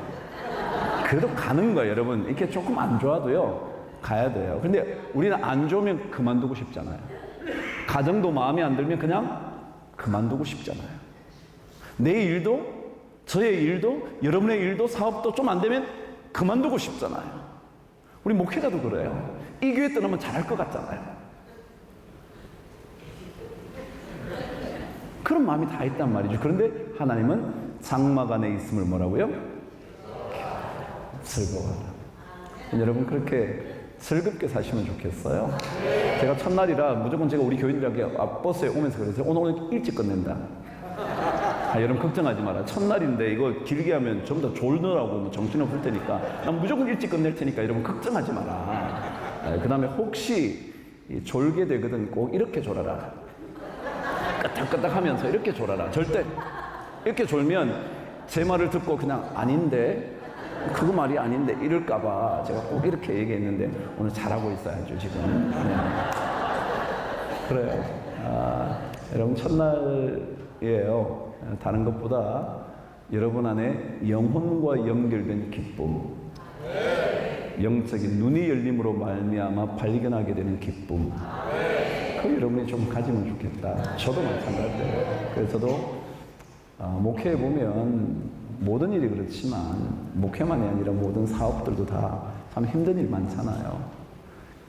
[SPEAKER 1] 그래도 가는 거예요, 여러분. 이렇게 조금 안 좋아도요, 가야 돼요. 근데 우리는 안 좋으면 그만두고 싶잖아요. 가정도 마음에 안 들면 그냥 그만두고 싶잖아요. 내 일도, 저의 일도, 여러분의 일도, 사업도 좀 안 되면 그만두고 싶잖아요. 우리 목회자도 그래요. 이 교회 떠나면 잘할 것 같잖아요. 그런 마음이 다 있단 말이죠. 그런데 하나님은 장막 안에 있음을 뭐라고요? 즐거워하라. 여러분 그렇게 즐겁게 사시면 좋겠어요. 제가 첫날이라 무조건 제가 우리 교인들에게 버스에 오면서 그랬어요. 오늘 일찍 끝낸다. 여러분 걱정하지 마라. 첫날인데 이거 길게 하면 전부 다 졸느라고 정신없을 테니까 난 무조건 일찍 끝낼 테니까 여러분 걱정하지 마라. 그 다음에 혹시 졸게 되거든 꼭 이렇게 졸아라. 끄덕끄덕 하면서 이렇게 졸아라. 절대 이렇게 졸면 제 말을 듣고 그냥 아닌데, 그거 말이 아닌데 이럴까봐 제가 꼭 이렇게 얘기했는데 오늘 잘하고 있어야죠 지금. 네. 그래요. 여러분 첫날이에요. 다른 것보다 여러분 안에 영혼과 연결된 기쁨, 영적인 눈이 열림으로 말미암아 발견하게 되는 기쁨, 그 여러분이 좀 가지면 좋겠다. 저도 마찬가지예요. 그래서 저도 목회에 보면 모든 일이 그렇지만 목회만이 아니라 모든 사업들도 다 참 힘든 일 많잖아요.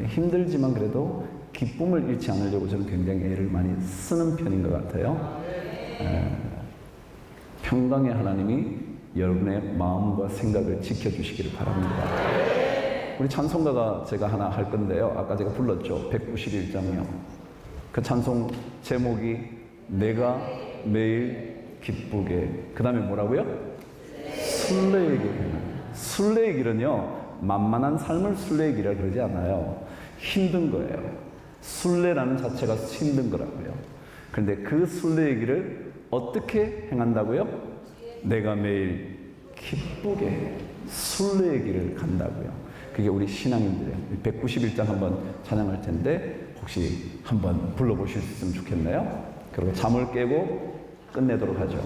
[SPEAKER 1] 힘들지만 그래도 기쁨을 잃지 않으려고 저는 굉장히 애를 많이 쓰는 편인 것 같아요. 평강의 하나님이 여러분의 마음과 생각을 지켜주시기를 바랍니다. 우리 찬송가가 제가 하나 할 건데요. 아까 제가 불렀죠. 191장이요. 그 찬송 제목이 내가 매일 기쁘게, 그 다음에 뭐라고요? 순례의 길. 순례의 길은요, 만만한 삶을 순례의 길이라 그러지 않아요. 힘든 거예요. 순례라는 자체가 힘든 거라고요. 그런데 그 순례의 길을 어떻게 행한다고요? 내가 매일 기쁘게 순례의 길을 간다고요. 그게 우리 신앙인들이에요. 191장 한번 찬양할 텐데 혹시 한번 불러보실 수 있으면 좋겠네요. 그리고 잠을 깨고 끝내도록 하죠.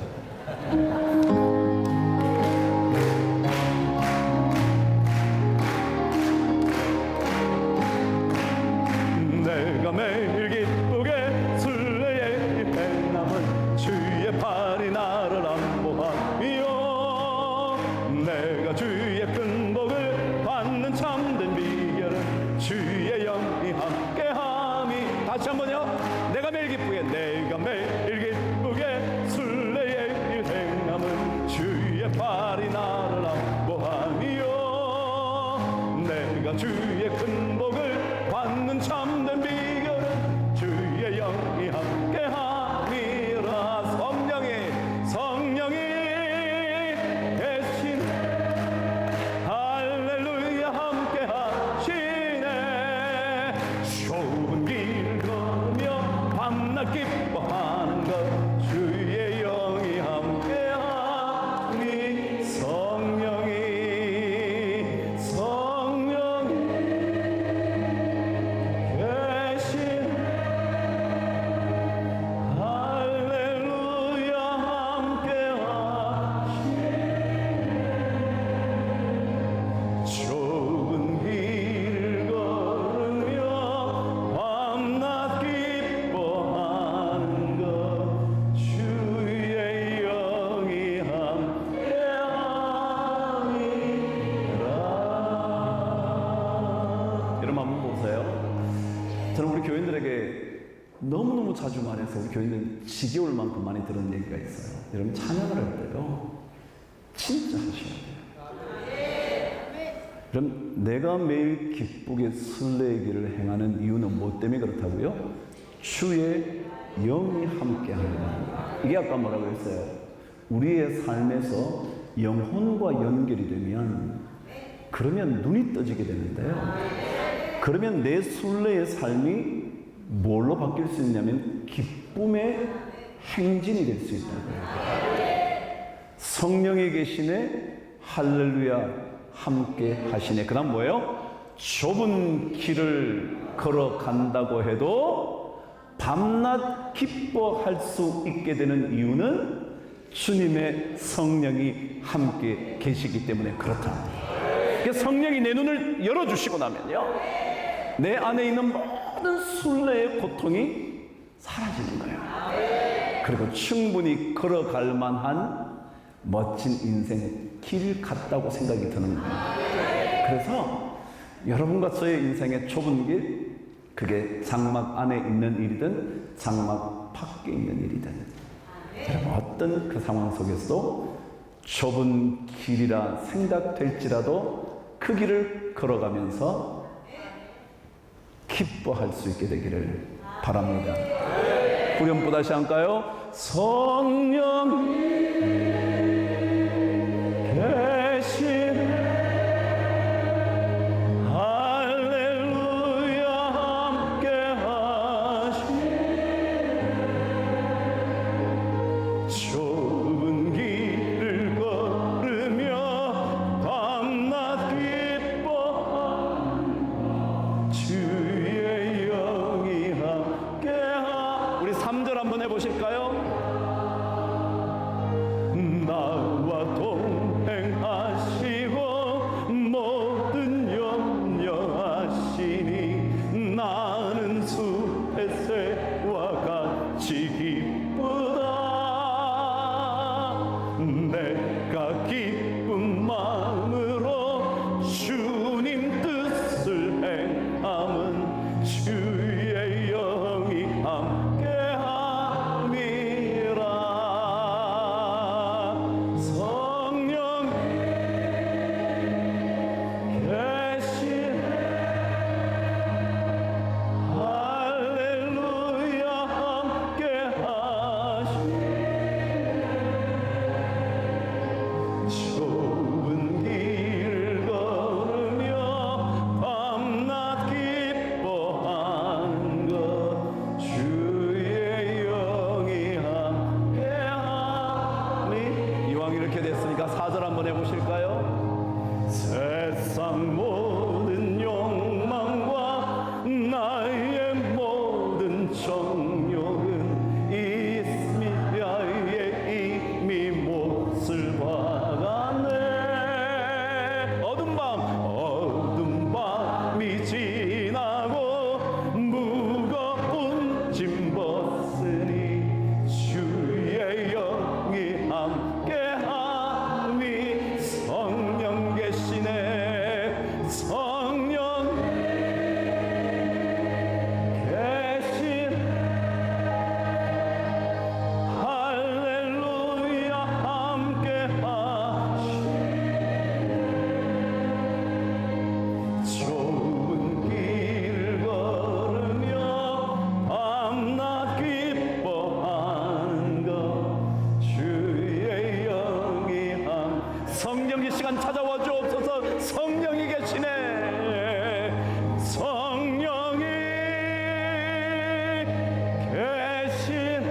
[SPEAKER 2] 내가 매일 기쁘게 순례의 행함은 주의 팔이 나를 안보하며 내가 주의 큰 복을 받는 참된 비결은 주의 영이 함께함이. 다시 한번요. 내가 매일 기쁘게, 내가 매일 기쁘게 순례의 행함은 주의 팔이 나를 안보하며 내가 주의 큰 복을 받는 참된 비결은 주의 영이 함께함이라. 성령이 대신
[SPEAKER 1] 너무너무 자주 말해서 우리 교인들은 지겨울 만큼 많이 들은 얘기가 있어요. 여러분 찬양을 할 때요 진짜 하셔야 돼요. 그럼 내가 매일 기쁘게 순례의 행하는 이유는 뭐 때문에 그렇다고요? 주의 영이 함께하리라. 이게 아까 뭐라고 했어요? 우리의 삶에서 영혼과 연결이 되면 그러면 눈이 떠지게 되는데요. 그러면 내 순례의 삶이 뭘로 바뀔 수 있냐면 기쁨의 행진이 될 수 있다고요. 성령이 계시네, 할렐루야, 함께 하시네. 그 다음 뭐예요? 좁은 길을 걸어간다고 해도 밤낮 기뻐할 수 있게 되는 이유는 주님의 성령이 함께 계시기 때문에 그렇다. 성령이 내 눈을 열어주시고 나면요 내 안에 있는 모든 순례의 고통이 사라지는 거예요. 그리고 충분히 걸어갈 만한 멋진 인생 길 같다고 생각이 드는 거예요. 그래서 여러분과 저의 인생의 좁은 길, 그게 장막 안에 있는 일이든 장막 밖에 있는 일이든 여러분 어떤 그 상황 속에서도 좁은 길이라 생각될지라도 그 길을 걸어가면서 기뻐할 수 있게 되기를 바랍니다. 후렴부 다시 할까요? 성령이 계시네 할렐루야 함께 하시네 좁은 길을 걸으며 밤낮 기뻐하는 주의 영이 함께하. 우리 3절 한번 해보실까요? 나와 동행하시고 모든 염려하시니 나는 숲의 새와 같이 기쁘다. 내가 기쁜 마음으로 주님 뜻을 행함은 주의 영이 함께함이라. 성령 계시네 할렐루야 함께하시네 좁은 길을 걸으며 밤낮 기뻐하는 것 주의 영이 함께하니. 이왕 이렇게 됐으니까 4절 한번 해보실까요? 세상 모든 욕망과 나의 모든 정욕은 이스미야에 이미 못을 박았네. 어둠 밤이 지나고 무거운 짐 벗으니 주의 영이 함께함이. 성령 계시네 성령 계시네 할렐루야 함께하시네 좁은 길을 걸으며 밤낮 기뻐하는 것 주의 영이 성령의 시간 찾아와 주옵소서. 성령이 계시네 성령이 계시네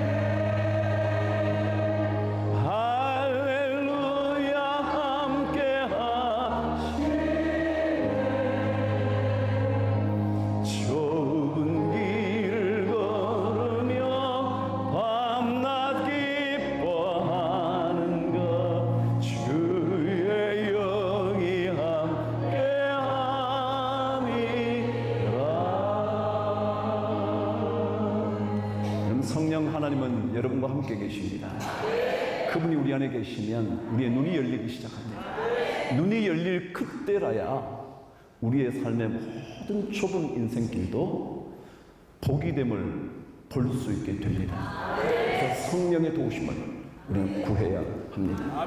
[SPEAKER 1] 할렐루야 함께하시네 좁은 길을 걸으며 밤낮 기뻐하는 것 주의 영이 함께함이라. 그럼 성령 하나님은 여러분과 함께 계십니다. 그분이 우리 안에 계시면 우리의 눈이 열리기 시작합니다. 눈이 열릴 그때라야 우리의 삶의 모든 좁은 인생길도 복이 됨을 볼 수 있게 됩니다. 그래서 성령의 도우심을 우리는 구해야 합니다.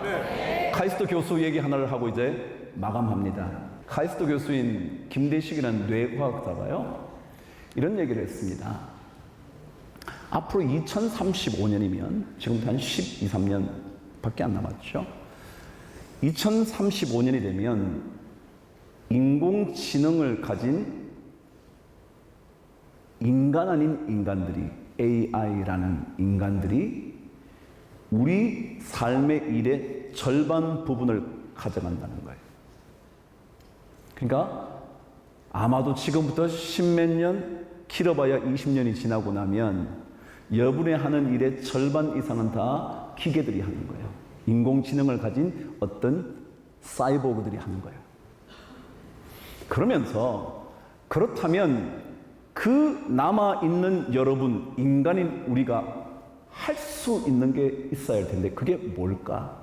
[SPEAKER 1] 카이스트 교수 얘기 하나를 하고 이제 마감합니다. 카이스트 교수인 김대식이라는 뇌과학자가요, 이런 얘기를 했습니다. 앞으로 2035년이면 지금부터 한 12, 13년 밖에 안 남았죠. 2035년이 되면 인공지능을 가진 인간 아닌 인간들이, AI라는 인간들이 우리 삶의 일의 절반 부분을 가져간다는 거예요. 그러니까 아마도 지금부터 10몇 년, 길어봐야 20년이 지나고 나면 여러분의 하는 일의 절반 이상은 다 기계들이 하는 거예요. 인공지능을 가진 어떤 사이보그들이 하는 거예요. 그러면서 그렇다면 그 남아있는 여러분, 인간인 우리가 할 수 있는 게 있어야 할 텐데 그게 뭘까?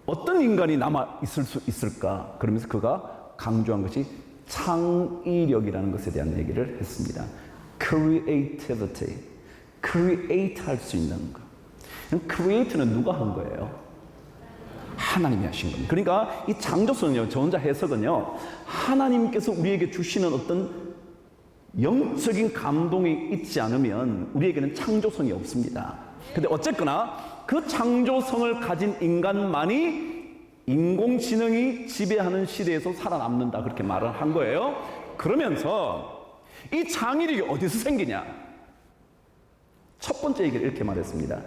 [SPEAKER 1] 어떤 인간이 남아있을 수 있을까? 그러면서 그가 강조한 것이 창의력이라는 것에 대한 얘기를 했습니다. creativity, create 할 수 있는 것. create는 누가 한 거예요? 하나님이 하신 겁니다. 그러니까 이 창조성은요, 저 혼자 해석은요, 하나님께서 우리에게 주시는 어떤 영적인 감동이 있지 않으면 우리에게는 창조성이 없습니다. 근데 어쨌거나 그 창조성을 가진 인간만이 인공지능이 지배하는 시대에서 살아남는다, 그렇게 말을 한 거예요. 그러면서 이 창의력이 어디서 생기냐? 첫 번째 얘기를 이렇게 말했습니다.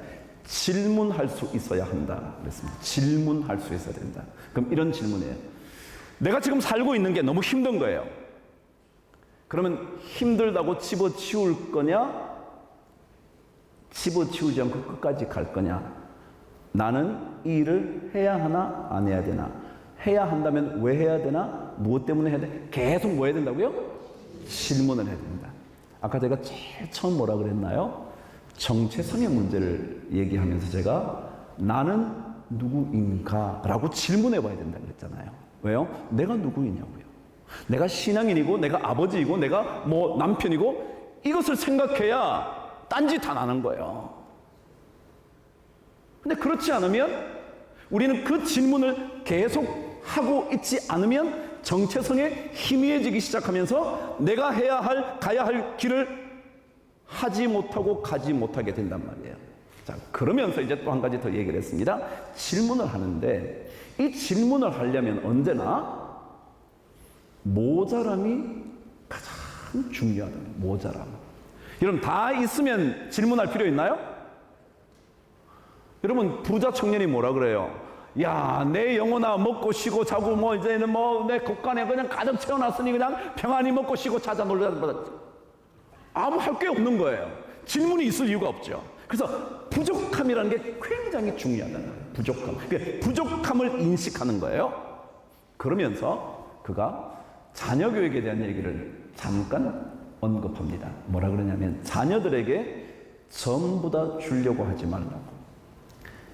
[SPEAKER 1] 질문할 수 있어야 한다 그랬습니다. 질문할 수 있어야 된다. 그럼 이런 질문이에요. 내가 지금 살고 있는 게 너무 힘든 거예요. 그러면 힘들다고 집어치울 거냐? 집어치우지 않고 끝까지 갈 거냐? 나는 이 일을 해야 하나 안 해야 되나? 해야 한다면 왜 해야 되나? 무엇 때문에 해야 돼? 계속 뭐 해야 된다고요? 질문을 해야 된다. 아까 제가 제일 처음 뭐라 그랬나요? 정체성의 문제를 얘기하면서 제가 나는 누구인가? 라고 질문해 봐야 된다 그랬잖아요. 왜요? 내가 누구이냐고요. 내가 신앙인이고 내가 아버지이고 내가 뭐 남편이고 이것을 생각해야 딴짓 안 하는 거예요. 근데 그렇지 않으면 우리는 그 질문을 계속 하고 있지 않으면 정체성에 희미해지기 시작하면서 내가 해야 할, 가야 할 길을 하지 못하고 가지 못하게 된단 말이에요. 자, 그러면서 이제 또 한 가지 더 얘기를 했습니다. 질문을 하는데 이 질문을 하려면 언제나 모자람이 가장 중요하다. 모자람. 여러분, 다 있으면 질문할 필요 있나요? 여러분, 부자 청년이 뭐라 그래요? 야, 내 영혼아, 먹고 쉬고 자고 뭐 이제는 뭐 내 곳간에 그냥 가득 채워놨으니 그냥 평안히 먹고 쉬고 자자 놀자. 아무 할 게 없는 거예요. 질문이 있을 이유가 없죠. 그래서 부족함이라는 게 굉장히 중요하다는 거예요. 부족함. 그러니까 부족함을 인식하는 거예요. 그러면서 그가 자녀 교육에 대한 얘기를 잠깐 언급합니다. 뭐라 그러냐면 자녀들에게 전부 다 주려고 하지 말라고.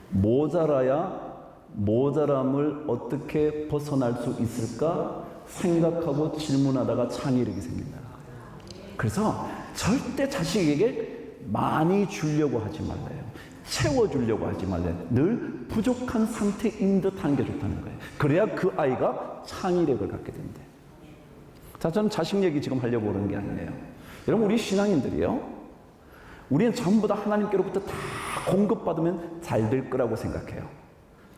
[SPEAKER 1] 모자라야 모자람을 어떻게 벗어날 수 있을까 생각하고 질문하다가 창의력이 생긴다는 거예요. 그래서 절대 자식에게 많이 주려고 하지 말래요. 채워주려고 하지 말래요. 늘 부족한 상태인 듯 하는 게 좋다는 거예요. 그래야 그 아이가 창의력을 갖게 된대요. 자, 저는 자식 얘기 지금 하려고 그러는 게 아니에요. 여러분, 우리 신앙인들이요, 우리는 전부 다 하나님께로부터 다 공급받으면 잘 될 거라고 생각해요.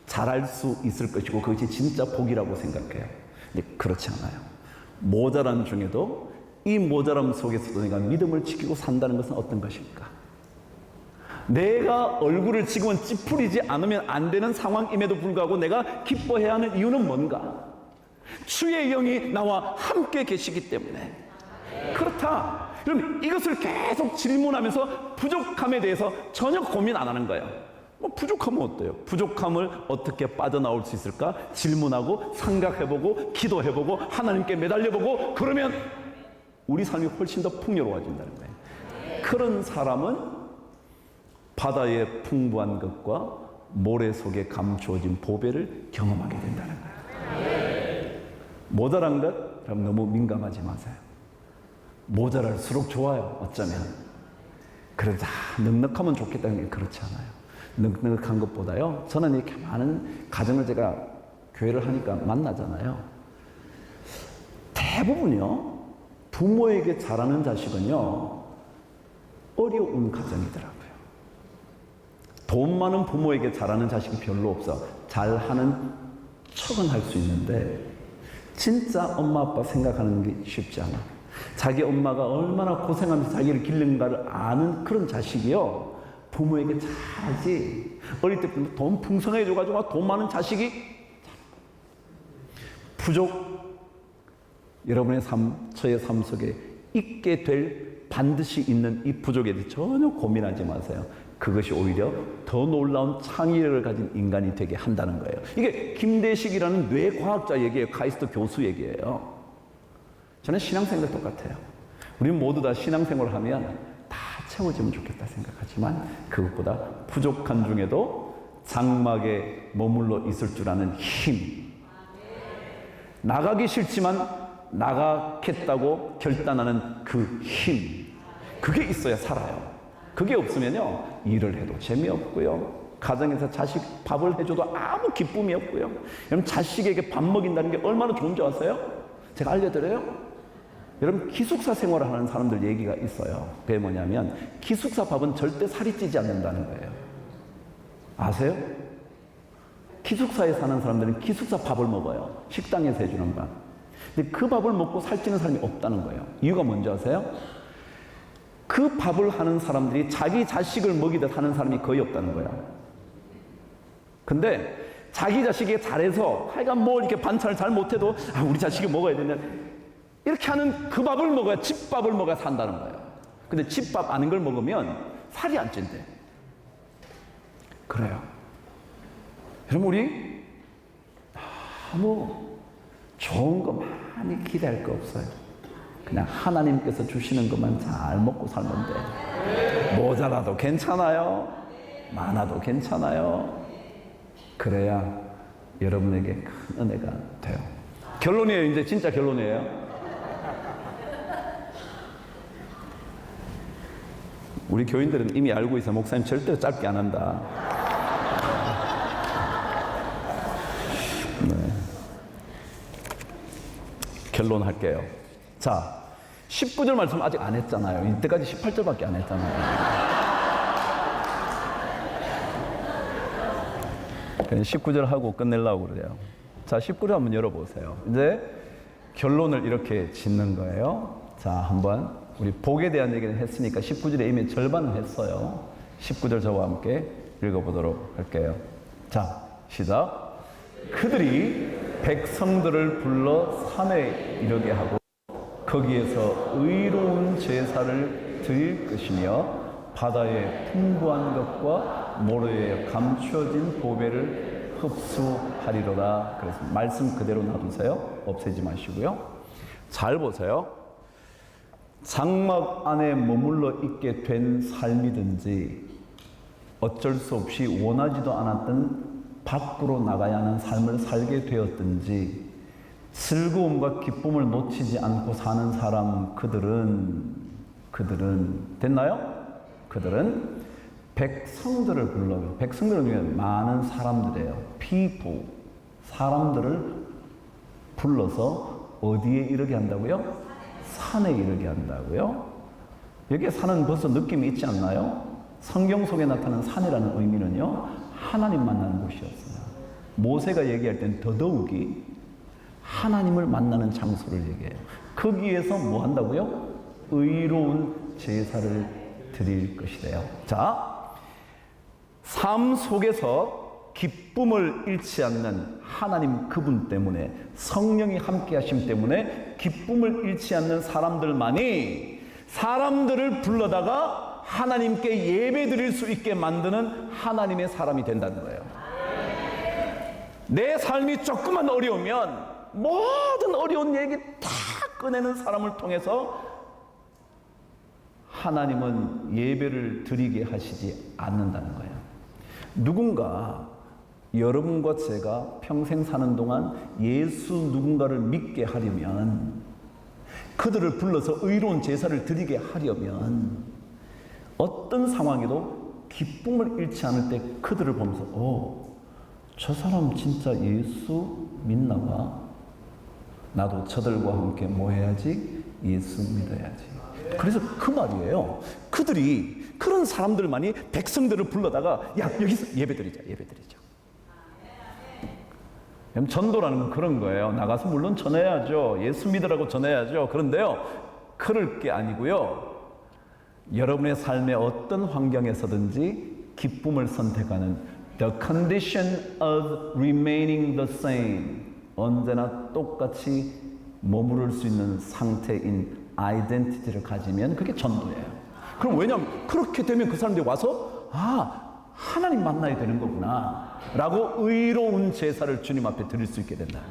[SPEAKER 1] 잘할 수 있을 것이고 그것이 진짜 복이라고 생각해요. 근데 그렇지 않아요. 모자람 중에도 이 모자람 속에서도 내가 믿음을 지키고 산다는 것은 어떤 것일까? 내가 얼굴을 지금은 찌푸리지 않으면 안 되는 상황임에도 불구하고 내가 기뻐해야 하는 이유는 뭔가? 주의 영이 나와 함께 계시기 때문에 그렇다. 그럼 이것을 계속 질문하면서 부족함에 대해서 전혀 고민 안 하는 거예요. 뭐 부족하면 어때요? 부족함을 어떻게 빠져나올 수 있을까? 질문하고 생각해보고 기도해보고 하나님께 매달려보고 그러면 우리 삶이 훨씬 더 풍요로워진다는 거예요. 그런 사람은 바다의 풍부한 것과 모래 속에 감추어진 보배를 경험하게 된다는 거예요. 모자란 것? 그럼 너무 민감하지 마세요. 모자랄수록 좋아요. 어쩌면 그러자 넉넉하면 좋겠다는 게 그렇지 않아요. 넉넉한 것보다요, 저는 이렇게 많은 가정을 제가 교회를 하니까 만나잖아요. 대부분요, 부모에게 잘하는 자식은요, 어려운 가정이더라고요. 돈 많은 부모에게 잘하는 자식이 별로 없어. 잘하는 척은 할 수 있는데 진짜 엄마 아빠 생각하는 게 쉽지 않아. 자기 엄마가 얼마나 고생하면서 자기를 기르는가를 아는 그런 자식이요, 부모에게 잘하지. 어릴 때부터 돈 풍성해져가지고 돈 많은 자식이 부족, 여러분의 삶, 저의 삶 속에 있게 될 반드시 있는 이 부족에 대해 전혀 고민하지 마세요. 그것이 오히려 더 놀라운 창의력을 가진 인간이 되게 한다는 거예요. 이게 김대식이라는 뇌과학자 얘기예요. 카이스트 교수 얘기예요. 저는 신앙생활 똑같아요. 우리는 모두 다 신앙생활을 하면 다 채워지면 좋겠다 생각하지만 그것보다 부족한 중에도 장막에 머물러 있을 줄 아는 힘, 나가기 싫지만 나가겠다고 결단하는 그 힘, 그게 있어야 살아요. 그게 없으면요, 일을 해도 재미없고요, 가정에서 자식 밥을 해줘도 아무 기쁨이 없고요. 여러분, 자식에게 밥 먹인다는 게 얼마나 좋은 줄 아세요? 제가 알려드려요. 여러분, 기숙사 생활을 하는 사람들 얘기가 있어요. 그게 뭐냐면 기숙사 밥은 절대 살이 찌지 않는다는 거예요. 아세요? 기숙사에 사는 사람들은 기숙사 밥을 먹어요. 식당에서 해주는 밥. 근데 그 밥을 먹고 살찌는 사람이 없다는 거예요. 이유가 뭔지 아세요? 그 밥을 하는 사람들이 자기 자식을 먹이듯 하는 사람이 거의 없다는 거예요. 근데 자기 자식이 잘해서 하여간 뭐 이렇게 반찬을 잘 못해도 우리 자식이 먹어야 된다, 이렇게 하는 그 밥을 먹어야, 집밥을 먹어야 산다는 거예요. 근데 집밥 아닌 걸 먹으면 살이 안 찐대. 그래요. 여러분, 우리 아무 좋은 거 많이 기대할 거 없어요. 그냥 하나님께서 주시는 것만 잘 먹고 살면 돼. 모자라도 괜찮아요. 많아도 괜찮아요. 그래야 여러분에게 큰 은혜가 돼요. 결론이에요. 이제 진짜 결론이에요. 우리 교인들은 이미 알고 있어요. 목사님 절대로 짧게 안 한다. 네. 결론할게요. 자, 19절 말씀 아직 안 했잖아요. 이때까지 18절밖에 안 했잖아요. 19절 하고 끝내려고 그래요. 자, 19절 한번 열어보세요. 이제 결론을 이렇게 짓는 거예요. 자, 한번 우리 복에 대한 얘기를 했으니까 19절에 이미 절반은 했어요. 19절 저와 함께 읽어보도록 할게요. 자, 시작. 그들이 백성들을 불러 산에 이르게 하고 거기에서 의로운 제사를 드릴 것이며 바다의 풍부한 것과 모래에 감추어진 보배를 흡수하리로다. 그래서 말씀 그대로 놔두세요. 없애지 마시고요. 잘 보세요. 장막 안에 머물러 있게 된 삶이든지 어쩔 수 없이 원하지도 않았던 밖으로 나가야 하는 삶을 살게 되었든지 즐거움과 기쁨을 놓치지 않고 사는 사람, 그들은 됐나요? 그들은 백성들을 불러요. 백성들은 중에 많은 사람들이에요. people, 사람들을 불러서 어디에 이르게 한다고요? 산에 이르게 한다고요? 여기에 산은 벌써 느낌이 있지 않나요? 성경 속에 나타나는 산이라는 의미는요, 하나님 만나는 곳이었어요. 모세가 얘기할 땐 더더욱이 하나님을 만나는 장소를 얘기해요. 거기에서 뭐 한다고요? 의로운 제사를 드릴 것이래요. 자, 삶 속에서 기쁨을 잃지 않는 하나님 그분 때문에, 성령이 함께 하심 때문에 기쁨을 잃지 않는 사람들만이 사람들을 불러다가 하나님께 예배 드릴 수 있게 만드는 하나님의 사람이 된다는 거예요. 내 삶이 조금만 어려우면 모든 어려운 얘기 다 꺼내는 사람을 통해서 하나님은 예배를 드리게 하시지 않는다는 거예요. 누군가, 여러분과 제가 평생 사는 동안 예수 누군가를 믿게 하려면, 그들을 불러서 의로운 제사를 드리게 하려면 어떤 상황에도 기쁨을 잃지 않을 때 그들을 보면서 저 사람 진짜 예수 믿나 봐. 나도 저들과 함께 뭐 해야지? 예수 믿어야지. 그래서 그 말이에요. 그들이 그런 사람들만이 백성들을 불러다가 야 여기서 예배드리자. 전도라는 건 그런 거예요. 나가서 물론 전해야죠. 예수 믿으라고 전해야죠. 그런데요, 그럴 게 아니고요. 여러분의 삶의 어떤 환경에서든지 기쁨을 선택하는 the condition of remaining the same, 언제나 똑같이 머무를 수 있는 상태인 아이덴티티를 가지면 그게 전도예요. 그럼 왜냐하면 그렇게 되면 그 사람들이 와서 하나님 만나야 되는 거구나 라고 의로운 제사를 주님 앞에 드릴 수 있게 된다는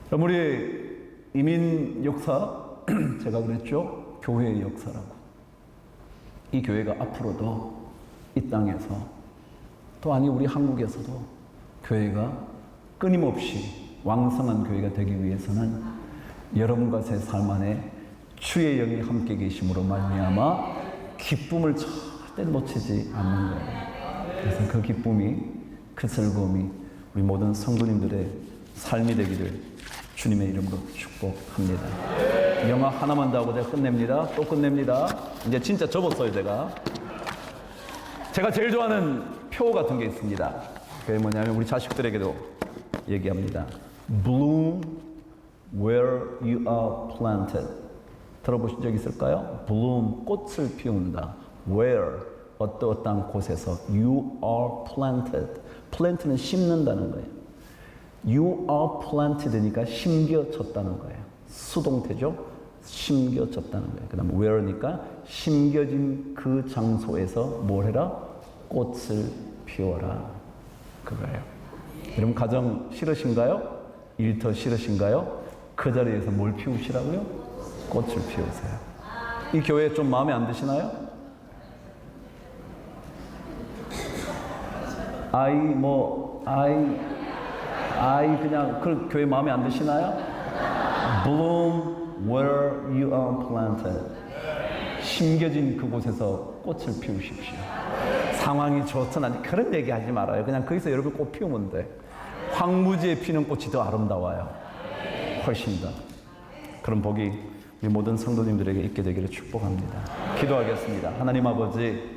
[SPEAKER 1] 거예요. 우리 이민 역사 제가 그랬죠. 교회의 역사라고. 이 교회가 앞으로도 이 땅에서 또 아니 우리 한국에서도 교회가 끊임없이 왕성한 교회가 되기 위해서는 여러분과 제 삶 안에 주의 영이 함께 계심으로 말미암아 기쁨을 절대 놓치지 않는 거예요. 그래서 그 기쁨이, 그 즐거움이 우리 모든 성도님들의 삶이 되기를 주님의 이름으로 축복합니다. 영화 하나만 더 하고 제가 끝냅니다. 또 끝냅니다. 이제 진짜 접었어요, 제가. 제가 제일 좋아하는 표 같은 게 있습니다. 그게 뭐냐면 우리 자식들에게도 얘기합니다. Bloom where you are planted. 들어보신 적 있을까요? Bloom, 꽃을 피운다. Where, 어떠한 곳에서 you are planted. plant는 심는다는 거예요. You are planted니까 심겨졌다는 거예요. 수동태죠? 심겨졌다는 거예요. 그 다음에 where니까 심겨진 그 장소에서 뭘 해라? 꽃을 피워라. 그거예요. 여러분 가정 싫으신가요? 일터 싫으신가요? 그 자리에서 뭘 피우시라고요? 꽃을 피우세요. 이 교회 좀 마음에 안 드시나요? 그냥 그 교회 마음에 안 드시나요? Bloom where you are planted. 심겨진 그곳에서 꽃을 피우십시오. 상황이 좋든 그런 얘기 하지 말아요. 그냥 거기서 여러분 꽃 피우면 돼. 황무지에 피는 꽃이 더 아름다워요. 훨씬 더. 그런 복이 우리 모든 성도님들에게 있게 되기를 축복합니다. 기도하겠습니다. 하나님 아버지,